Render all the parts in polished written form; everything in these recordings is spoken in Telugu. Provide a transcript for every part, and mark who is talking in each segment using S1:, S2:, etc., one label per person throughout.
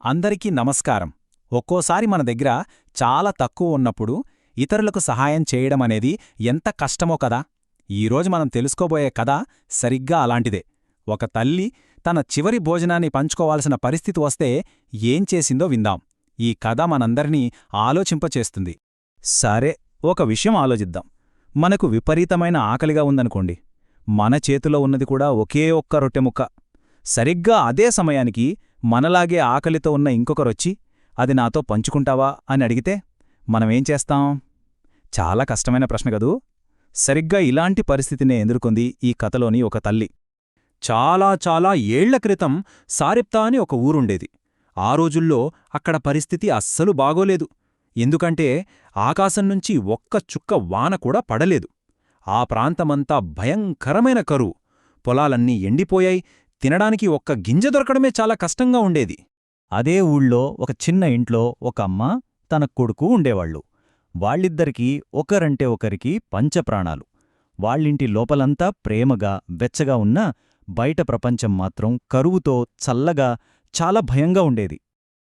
S1: అందరికీ నమస్కారం. ఒక్కోసారి మన దగ్గర చాలా తక్కువ ఉన్నప్పుడు ఇతరులకు సహాయం చేయడమనేది ఎంత కష్టమో కదా. ఈరోజు మనం తెలుసుకోబోయే కథ సరిగ్గా అలాంటిదే. ఒక తల్లి తన చివరి భోజనాన్ని పంచుకోవాల్సిన పరిస్థితి వస్తే ఏం చేసిందో విందాం. ఈ కథ మనందరినీ ఆలోచింపచేస్తుంది. సరే, ఒక విషయం ఆలోచిద్దాం. మనకు విపరీతమైన ఆకలిగా ఉందనుకోండి. మన చేతిలో ఉన్నది కూడా ఒకే ఒక్క రొట్టె ముక్క. సరిగ్గా అదే సమయానికి మనలాగే ఆకలితో ఉన్న ఇంకొకరొచ్చి అది నాతో పంచుకుంటావా అని అడిగితే మనమేం చేస్తాం? చాలా కష్టమైన ప్రశ్న కదూ. సరిగ్గా ఇలాంటి పరిస్థితినే ఎదుర్కొంది ఈ కథలోని ఒక తల్లి. చాలా చాలా ఏళ్ల క్రితం సారెప్తా అని ఒక ఊరుండేది. ఆ రోజుల్లో అక్కడ పరిస్థితి అస్సలు బాగోలేదు. ఎందుకంటే ఆకాశం నుంచి ఒక్క చుక్క వాన కూడా పడలేదు. ఆ ప్రాంతమంతా భయంకరమైన కరువు. పొలాలన్నీ ఎండిపోయాయి. తినడానికి ఒక్క గింజ దొరకడమే చాలా కష్టంగా ఉండేది.
S2: అదే ఊళ్ళో ఒక చిన్న ఇంట్లో ఒక అమ్మ తన కొడుకు ఉండేవాళ్లు. వాళ్ళిద్దరికీ ఒకరంటే ఒకరికి పంచప్రాణాలు. వాళ్ళింటి లోపలంతా ప్రేమగా వెచ్చగా ఉన్నా బయట ప్రపంచం మాత్రం కరువుతో చల్లగా చాలా భయంగా ఉండేది.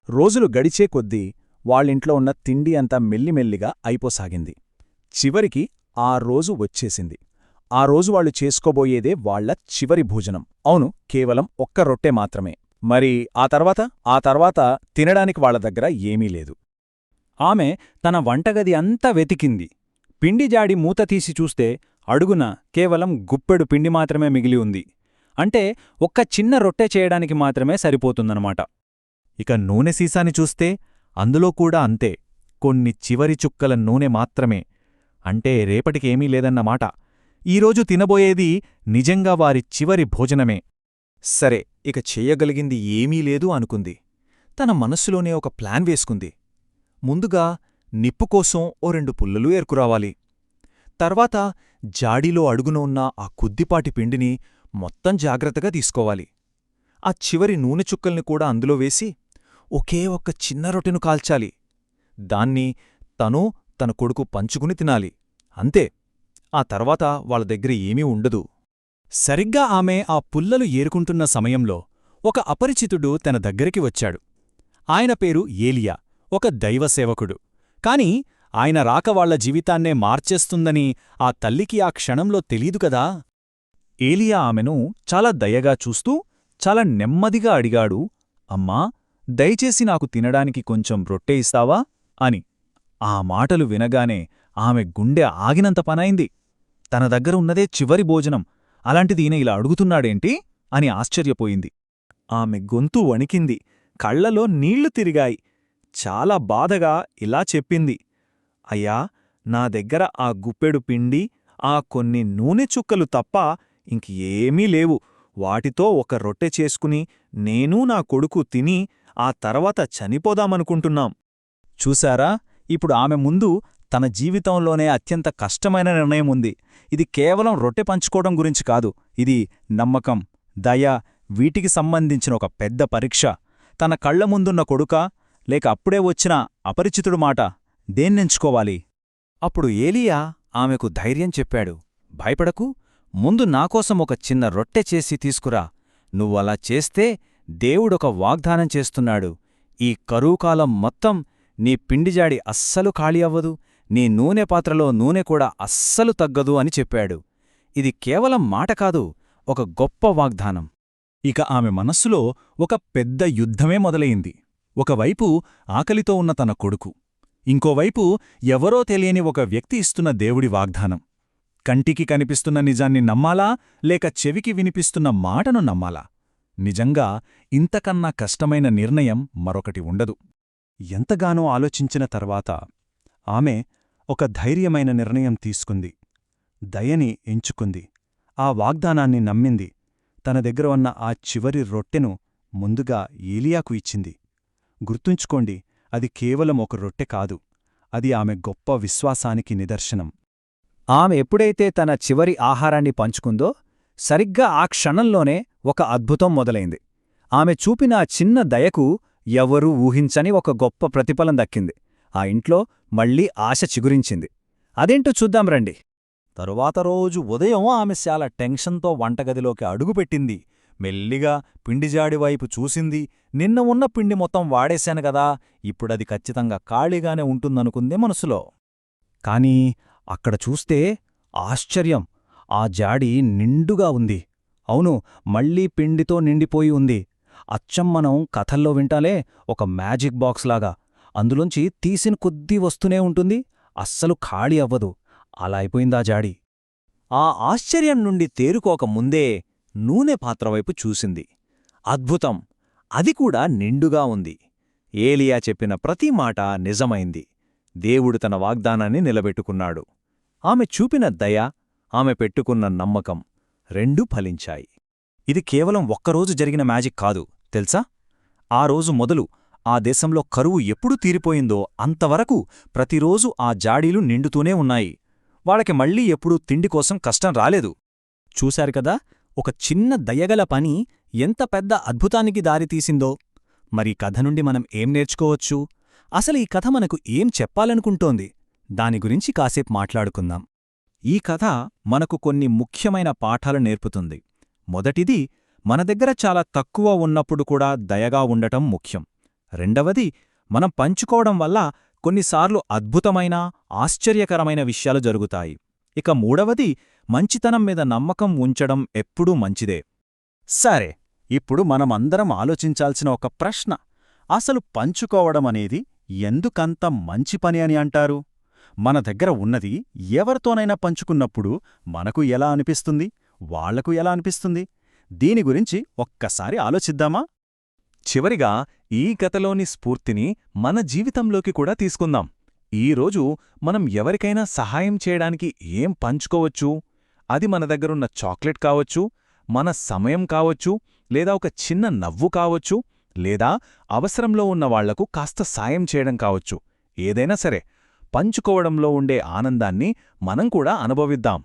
S1: రోజులు గడిచే కొద్దీ వాళ్ళింట్లో ఉన్న తిండి అంతా మెల్లిమెల్లిగా అయిపోసాగింది. చివరికి ఆ రోజు వచ్చేసింది. ఆ రోజు వాళ్ళు చేసుకోబోయేదే వాళ్ల చివరి భోజనం. అవును, కేవలం ఒక్క రొట్టె మాత్రమే. మరి ఆ తర్వాత తినడానికి వాళ్ల దగ్గర ఏమీ లేదు. ఆమె తన వంటగది అంతా వెతికింది. పిండిజాడి మూత తీసి చూస్తే అడుగున కేవలం గుప్పెడు పిండి మాత్రమే మిగిలి ఉంది. అంటే ఒక్క చిన్న రొట్టె చేయడానికి మాత్రమే సరిపోతుందన్నమాట.
S2: ఇక నూనె సీసాని చూస్తే అందులో కూడా అంతే, కొన్ని చివరి చుక్కల నూనె మాత్రమే. అంటే రేపటికేమీ లేదన్నమాట. ఈరోజు తినబోయేది నిజంగా వారి చివరి భోజనమే.
S1: సరే, ఇక చెయ్యగలిగింది ఏమీ లేదు అనుకుంది. తన మనస్సులోనే ఒక ప్లాన్ వేసుకుంది. ముందుగా నిప్పుకోసం ఓ 2 పుల్లలు ఏర్కురావాలి. తర్వాత జాడీలో అడుగున ఉన్న ఆ కొద్దిపాటి పిండిని మొత్తం జాగ్రత్తగా తీసుకోవాలి. ఆ చివరి నూనె చుక్కల్ని కూడా అందులో వేసి ఒకే ఒక్క చిన్న రొట్టెను కాల్చాలి. దాన్ని తనూ తన కొడుకు పంచుకుని తినాలి. అంతే. ఆ తర్వాత వాళ్ళ దగ్గర ఏమీ ఉండదు. సరిగ్గా ఆమె ఆ పుల్లలు ఏరుకుంటున్న సమయంలో ఒక అపరిచితుడు తన దగ్గరికి వచ్చాడు. ఆయన పేరు ఏలియా, ఒక దైవసేవకుడు. కాని ఆయన రాక వాళ్ల జీవితాన్నే మార్చేస్తుందని ఆ తల్లికి ఆ క్షణంలో తెలీదు కదా. ఏలియా ఆమెను చాలా దయగా చూస్తూ చాలా నెమ్మదిగా అడిగాడు, అమ్మా, దయచేసి నాకు తినడానికి కొంచెం రొట్టె ఇస్తావా అని. ఆ మాటలు వినగానే ఆమె గుండె ఆగినంత పనైంది. తన దగ్గర ఉన్నదే చివరి భోజనం, అలాంటిది ఈయన ఇలా అడుగుతున్నాడేంటి అని ఆశ్చర్యపోయింది. ఆమె గొంతు వణికింది, కళ్లలో నీళ్లు తిరిగాయి. చాలా బాధగా ఇలా చెప్పింది, అయ్యా, నా దగ్గర ఆ గుప్పెడు పిండి, ఆ కొన్ని నూనె చుక్కలు తప్ప ఇంకేమీ లేవు. వాటితో ఒక రొట్టె చేసుకుని నేనూ నా కొడుకు తిని ఆ తర్వాత చనిపోదామనుకుంటున్నాం. చూశారా, ఇప్పుడు ఆమె ముందు తన జీవితంలోనే అత్యంత కష్టమైన నిర్ణయం ఉంది. ఇది కేవలం రొట్టె పంచుకోవడం గురించి కాదు. ఇది నమ్మకం, దయ, వీటికి సంబంధించిన ఒక పెద్ద పరీక్ష. తన కళ్ల ముందున్న కొడుకా, లేక అప్పుడే వచ్చిన అపరిచితుడు మాట, దేన్నెంచుకోవాలి? అప్పుడు ఏలియా ఆమెకు ధైర్యం చెప్పాడు, భయపడకు, ముందు నాకోసం ఒక చిన్న రొట్టె చేసి తీసుకురా. నువ్వలా చేస్తే దేవుడొక వాగ్దానం చేస్తున్నాడు. ఈ కరువుకాలం మొత్తం నీ పిండిజాడి అస్సలు ఖాళీ అవ్వదు, నీ నూనె పాత్రలో నూనె కూడా అస్సలు తగ్గదు అని చెప్పాడు. ఇది కేవలం మాట కాదు, ఒక గొప్ప వాగ్దానం. ఇక ఆమె మనస్సులో ఒక పెద్ద యుద్ధమే మొదలయింది. ఒకవైపు ఆకలితో ఉన్న తన కొడుకు, ఇంకోవైపు ఎవరో తెలియని ఒక వ్యక్తి ఇస్తున్న దేవుడి వాగ్దానం. కంటికి కనిపిస్తున్న నిజాన్ని నమ్మాలా, లేక చెవికి వినిపిస్తున్న మాటను నమ్మాలా? నిజంగా ఇంతకన్నా కష్టమైన నిర్ణయం మరొకటి ఉండదు. ఎంతగానో ఆలోచించిన తర్వాత ఆమె ఒక ధైర్యమైన నిర్ణయం తీసుకుంది. దయని ఎంచుకుంది. ఆ వాగ్దానాన్ని నమ్మింది. తన దగ్గర ఉన్న ఆ చివరి రొట్టెను ముందుగా ఏలియాకు ఇచ్చింది. గుర్తుంచుకోండి, అది కేవలం ఒక రొట్టె కాదు, అది ఆమె గొప్ప విశ్వాసానికి నిదర్శనం. ఆమె ఎప్పుడైతే తన చివరి ఆహారాన్ని పంచుకుందో సరిగ్గా ఆ క్షణంలోనే ఒక అద్భుతం మొదలైంది. ఆమె చూపిన ఆ చిన్న దయకు ఎవరూ ఊహించని ఒక గొప్ప ప్రతిఫలం దక్కింది. ఆ ఇంట్లో మళ్లీ ఆశ చిగురించింది. అదేంటో చూద్దాం రండి. తరువాత రోజు ఉదయం ఆమె చాలా టెన్షన్తో వంటగదిలోకి అడుగుపెట్టింది. మెల్లిగా పిండిజాడి వైపు చూసింది. నిన్న ఉన్న పిండి మొత్తం వాడేశాను గదా, ఇప్పుడది ఖచ్చితంగా ఖాళీగానే ఉంటుందనుకుంది మనసులో. కాని అక్కడ చూస్తే ఆశ్చర్యం! ఆ జాడి నిండుగా ఉంది. అవును, మళ్లీ పిండితో నిండిపోయి ఉంది. అచ్చం మనం కథల్లో వింటాలే, ఒక మ్యాజిక్ బాక్స్లాగా. అందులోంచి తీసిన కొద్దీ వస్తూనే ఉంటుంది, అస్సలు ఖాళీ అవ్వదు. అలా అయిపోయిందా జాడి. ఆ ఆశ్చర్యం నుండి తేరుకోకముందే నూనె పాత్రవైపు చూసింది. అద్భుతం! అది కూడా నిండుగా ఉంది. ఏలియా చెప్పిన ప్రతి మాట నిజమైంది. దేవుడు తన వాగ్దానాన్ని నిలబెట్టుకున్నాడు. ఆమె చూపిన దయ, ఆమె పెట్టుకున్న నమ్మకం రెండూ ఫలించాయి. ఇది కేవలం ఒక్కరోజు జరిగిన మ్యాజిక్ కాదు, తెల్సా? ఆ రోజు మొదలు ఆ దేశంలో కరువు ఎప్పుడు తీరిపోయిందో అంతవరకు ప్రతిరోజు ఆ జాడీలు నిండుతూనే ఉన్నాయి. వాళ్ళకి మళ్లీ ఎప్పుడూ తిండికోసం కష్టం రాలేదు. చూశారు కదా, ఒక చిన్న దయగల పని ఎంత పెద్ద అద్భుతానికి దారితీసిందో. మరి కథ నుండి మనం ఏం నేర్చుకోవచ్చు? అసలు ఈ కథ మనకు ఏం చెప్పాలనుకుంటోంది? దాని గురించి కాసేపు మాట్లాడుకుందాం. ఈ కథ మనకు కొన్ని ముఖ్యమైన పాఠాలు నేర్పుతుంది. మొదటిది, మన దగ్గర చాలా తక్కువ ఉన్నప్పుడు కూడా దయగా ఉండటం ముఖ్యం. రెండవది, మనం పంచుకోవడం వల్ల కొన్నిసార్లు అద్భుతమైన, ఆశ్చర్యకరమైన విషయాలు జరుగుతాయి. ఇక మూడవది, మంచితనం మీద నమ్మకం ఉంచడం ఎప్పుడూ మంచిదే. సరే, ఇప్పుడు మనమందరం ఆలోచించాల్సిన ఒక ప్రశ్న. అసలు పంచుకోవడమనేది ఎందుకంత మంచి పని అని అంటారు? మన దగ్గర ఉన్నది ఎవరితోనైనా పంచుకున్నప్పుడు మనకు ఎలా అనిపిస్తుంది, వాళ్లకు ఎలా అనిపిస్తుంది? దీని గురించి ఒక్కసారి ఆలోచిద్దామా? చివరిగా ఈ కథలోని స్ఫూర్తిని మన జీవితంలోకి కూడా తీసుకుందాం. ఈరోజు మనం ఎవరికైనా సహాయం చేయడానికి ఏం పంచుకోవచ్చు? అది మన దగ్గరున్న చాక్లెట్ కావచ్చు, మన సమయం కావచ్చు, లేదా ఒక చిన్న నవ్వు కావచ్చు, లేదా అవసరంలో ఉన్న వాళ్లకు కాస్త సాయం చేయడం కావచ్చు. ఏదైనా సరే, పంచుకోవడంలో ఉండే ఆనందాన్ని మనం కూడా అనుభవిద్దాం.